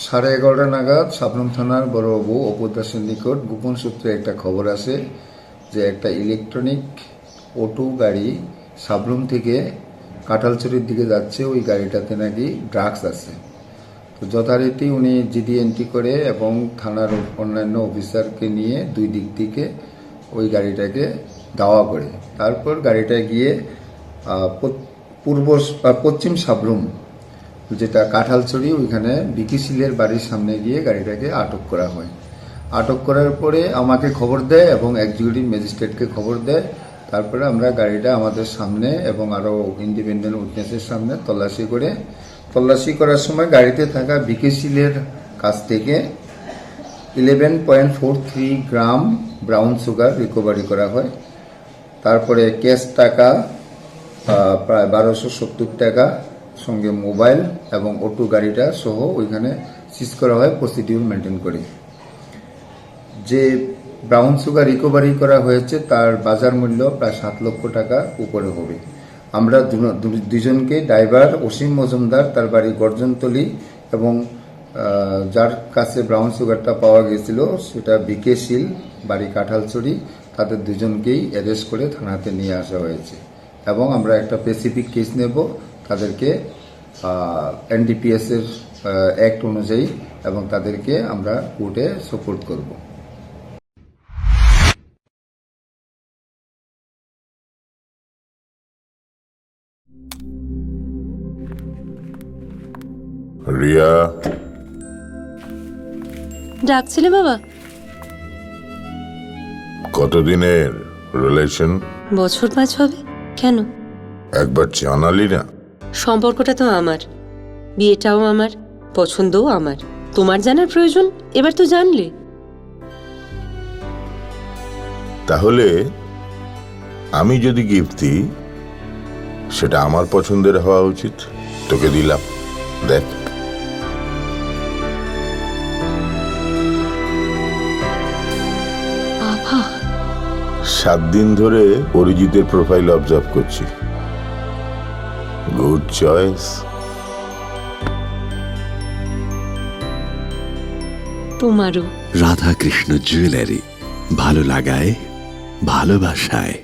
11:30 নাগাদ সাবরুম থানার বড়বাবু অপর দাসের নিকট গোপন সূত্রে একটা খবর আসে যে একটা ইলেকট্রনিক অটো গাড়ি সাবরুম থেকে কাঁঠালছড়ির দিকে যাচ্ছে। ওই গাড়িটাতে নাকি ড্রাগস আছে। তো যথারীতি উনি জিডি এন্ট্রি করে এবং থানার অন্যান্য অফিসারকে নিয়ে দুই দিক থেকে ওই গাড়িটাকে দাওয়া করে। তারপর গাড়িটা গিয়ে পশ্চিম সাবরুম, যেটা কাঁঠালছড়ি, ওইখানে বিকিশিলের বাড়ির সামনে গিয়ে গাড়িটাকে আটক করা হয়। আটক করার পরে আমাকে খবর দেয় এবং এক্সিকিউটিভ ম্যাজিস্ট্রেটকে খবর দেয়। তারপরে আমরা গাড়িটা আমাদের সামনে এবং আরও ইন্ডিপেন্ডেন্ট উইটনেসের সামনে তল্লাশি করার সময় গাড়িতে থাকা বিকিশিলের কাছ থেকে 11.43 গ্রাম ব্রাউন সুগার রিকভারি করা হয়। তারপরে ক্যাশ টাকা প্রায় 1270 টাকা, সঙ্গে মোবাইল এবং অটো গাড়িটা সহ ওইখানে সিজ করা হয় প্রসিডিউর মেনটেন করে। যে ব্রাউন সুগার রিকভারি করা হয়েছে তার বাজার মূল্য প্রায় 7 লক্ষ টাকা উপরে হবে। আমরা দুজনকে, ড্রাইভার অসীম মজুমদার, তার বাড়ি গর্জনতলি, এবং যার কাছে ব্রাউন সুগারটা পাওয়া গেছিল সেটা বিকে শীল, বাড়ি কাঁঠালছড়ি, তাদের দুজনকেই অ্যারেস্ট করে থানাতে নিয়ে আসা হয়েছে। এবং আমরা একটা স্পেসিফিক কেস নেব তাদেরকে এনডিপিএস এর অ্যাক্ট অনুযায়ী, এবং তাদেরকে আমরা কোর্টে সাপোর্ট করব। রিয়া, ডাকছিলে বাবা? কতদিনের রিলেশন? বছর 5 হবে। কেন? একবার জানালি না? সম্পর্কটা তো আমার, বিয়েটাও আমার, পছন্দও আমার। তোমার জানার প্রয়োজন, এবার তো জানলে। তাহলে আমি যদি গিফট দিই সেটা আমার পছন্দের হওয়া উচিত। তোকে দিলাম, দেখ। বাবা, 7 দিন ধরে অরিজিতের প্রোফাইল অবজার্ভ করছি। Good choice. তোমারও। রাধাকৃষ্ণ জুয়েলারি, ভালো লাগায় ভালোবাসায়।